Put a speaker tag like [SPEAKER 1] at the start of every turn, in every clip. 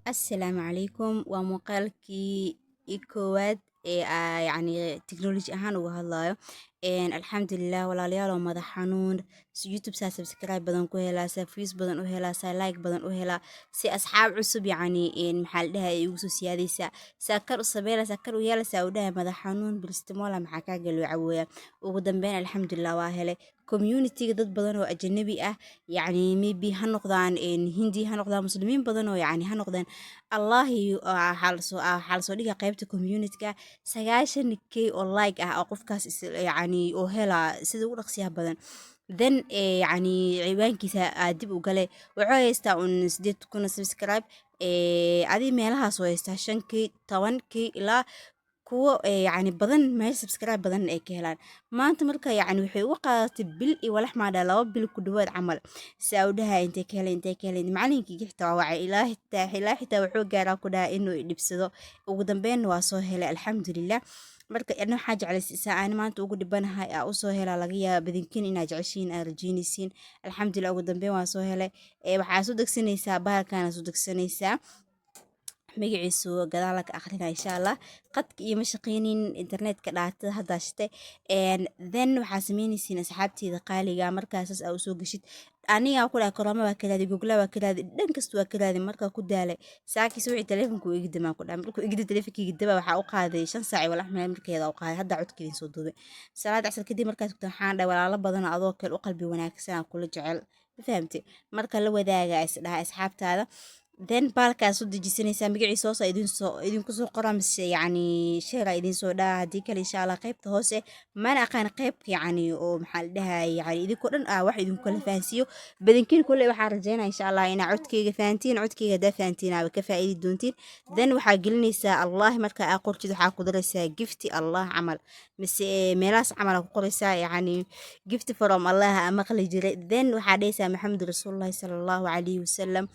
[SPEAKER 1] السلام عليكم ومقالكي إيكواد يعني تكنولوجي أهان وهالله الحمد لله ولا ليال ومدح حنون يوتيوب سبسكرايب بدن كهلا فيس بدن وهلا لايك بدن وهلا سي أصحاب عصب يعني إن محل ده يوسو سيادي ساكر الصبيلة ساكر ويالا ساودها مدح حنون بالاستمالة محاكا قلو عوية وقدام بين الحمد لله واهلة community dad badan oo ajnabi ah yani maybe ha noqdaan hindi ha noqdaan muslimiin badan oo yani ha noqdaan allahi waxaa lasoo dhiga qaybta communityga 90k oo like ah oo qofkaas yani oo helaa sida ugu dhaqsiyaha badan then yani ciwaankiisa dib u gale wuxuu haystaa un 8 subscribe adii meelahaas oo haystaa 5k 10k ilaa kuwo يعني badan meesha subscribe badan ay ka helaan maanta marka yani waxay uga qaadatay bil iyo walax maadha 2 bil ku dhawaad camal saawdaha intay ka heleen macalinkii xitaa waa ilaahi xitaa wuxuu gaaraa ku dhaha inuu dhibsado ugu dambeyn waa soo helay alxamdulilah marka ina waxaa jeclaysiisaa aan maanta ugu dhibanahay aa usoo helaa laga yaaba badinkiin inaad jeceshiin aa rajeynaysiin alxamdulilah ugu dambeyn waa soo helay waxaa soo degsanaysaa bahalkaana soo degsanaysaa magaciisu gadaal ka akhrina insha Allah qadka iyo mashaqeynin internetka dhaatada hadda shitay then waxaa sameynaysiin asxaabteeda qaaliga markaas aa u soo gashid aniga ku dhahay koroma waa kalaadi google waa kalaadi dhan kasta waa kalaadi marka ku daalay saakis wixii telefonku iga damaa ku dhahay markuu iga telefonkiga daba waxaa u qaaday 5 saac walax meel markeeda u qaaday hadda codkeedin soo duubay salaad casar kadib markaas ku waxaan dhahay walaalo badan adoo kale u qalbi wanaagsan kula jecel fahamtay marka la wadaaga is dhahay asxaabtaada then baalkaas u dejisanaysaa magaciisa hoose idinku soo qoraa mise yani sheera idin soo dhaa haddii kale insha allah qaybta hoose mana aqaan qaybka yani oo maxaa la dhahay yani idinkoo dhan wax idinku kala fahansiiyo badankiin kulle waxaa rajeynaa insha allah inaa codkeyga fahantiin codkeyga haddaa fahantiin aa ka faa'iidi doontiin then waxaa gelinaysaa allah marka aa qortid waxaa ku daraysaa gifti allah camal mise meelahaas camal aa ku qoraysaa yani gifti from allah aa maqli jiray then waxaa dhahaysaa maxamed rasuulullahi sala allahu calayhi wasalam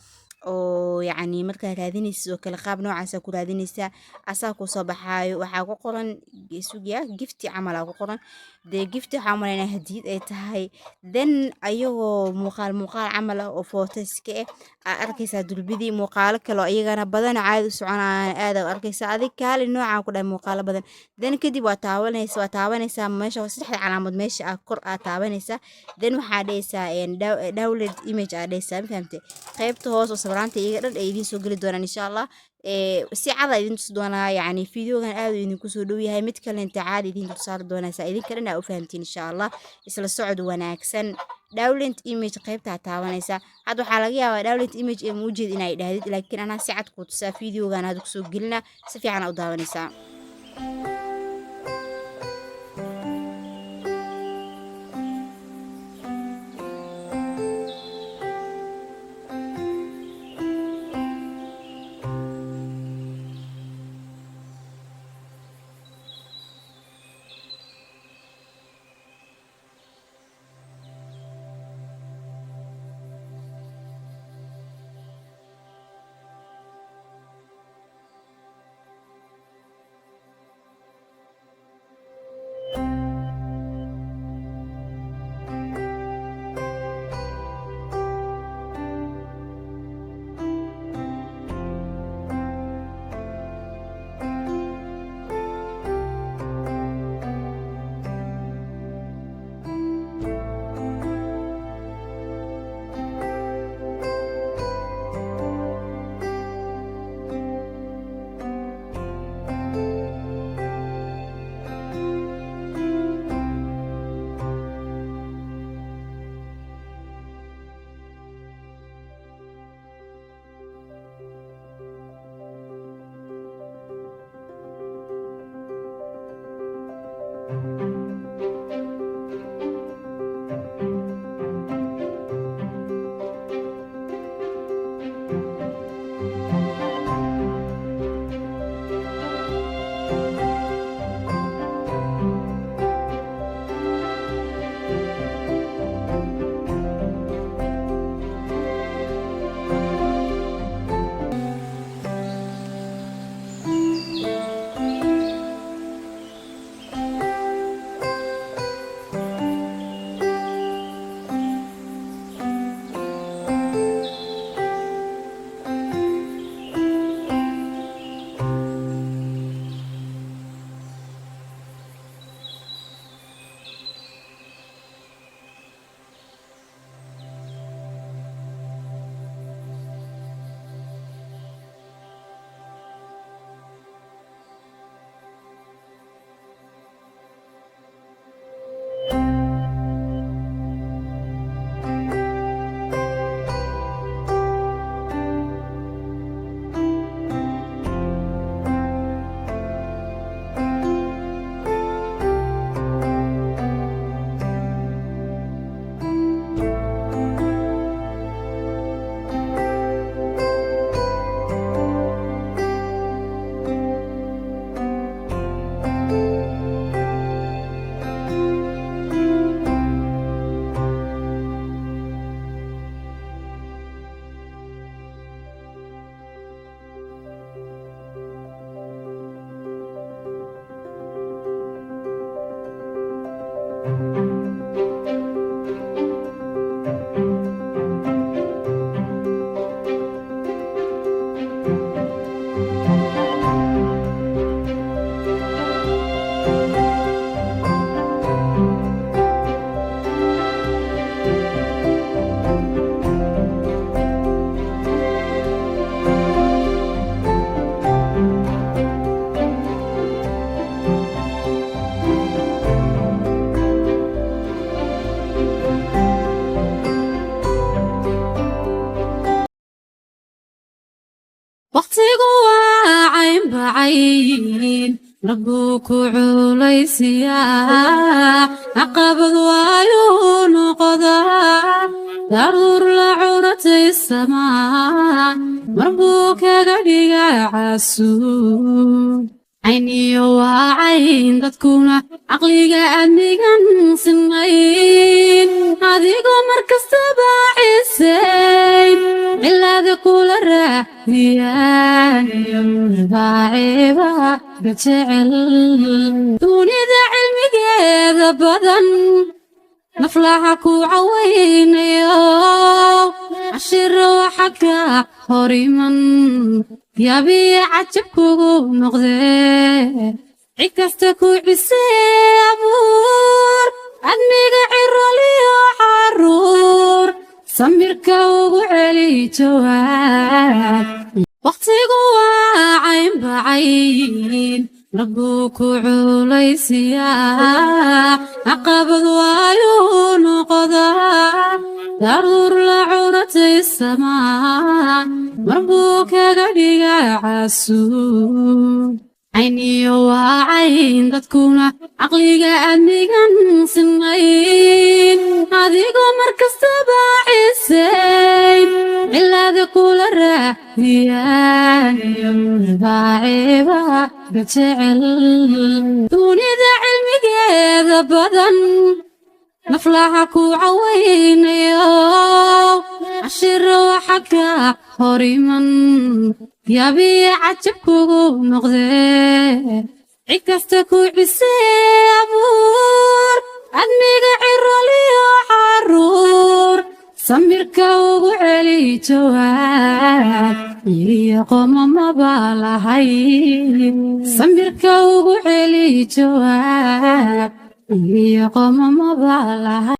[SPEAKER 1] oo yani markaa raadinaysa oo kale qaab noocaasa ku raadinaysaa asaa ku soo baxaayo waxaa ku qoran sugiya gifti camal aa ku qoran dee gifti waxaa malaynaa hadiyad ay tahay then ayagoo muuqaal camal ah oo footoska aa arkaysaa durbidii muuqaalo kale oo iyagana badan caadi u soconayaan aad aa arkaysaa adig kaali noocaa ku dhahay muuqaalo badan then kadib waa taabanaysaa meesha saddexda calaamad meesha aa kor aa taabanaysaa then waxaa dhahaysaa download image aa dhahaysaa ma fahamtay qaybta hoos oo sabranta iyaga dhan ay idiin soo geli doonaan insha allah si cada idin tusi doonaa yani fideogan aad idinku soo dhow yahay mid kale inta caadi idin dul saari doonaa saa idinka dhan aa u fahamtiin insha allah isla socod wanaagsan download image qaybtaa taabanaysa hadda waxaa laga yaabaa download image ee muujeed inay dhahdid laakiin anaa si cad ku tusaa fideogan hadda kusoo gelina si fiican aa u daawanaysaa
[SPEAKER 2] waqtigu waa cayn bacayn ربك عليسيا عقبض وعيون قضى ضرور لعورة السماء ربك قدق عسول عيني وعين تكون عقلي أنيقا سنين هذيك مركز تبع السين إلا ذكول الرهيان باعبا بتعل دوني ذا علمي كذا بدن نفلحك وعوين يا عشر وحكا هريما يا بي عجبك نغذي عكستك بسابور أدميك عرالي وحرور سميرك وعلي جواب وقتك وعين بعين ربك عليسيا عقبض وعيون قضى ضرور لعورة السماء ربك قدق عسول عيني وعين تكون عقلي أنيقا سنين هذيك مركز تبع السين إلا ذكول الرهيان باعبا بتعل دوني ذا علمي كذا بدن نفلحك وعوين يا عشر وحكا هريما يا بي عجبك نغذي عكستك بسابور أدميك عرالي وحرور سميرك وعلي جواب يقوم ما بالهاي سميرك وعلي جواب يقوم ما بالهاي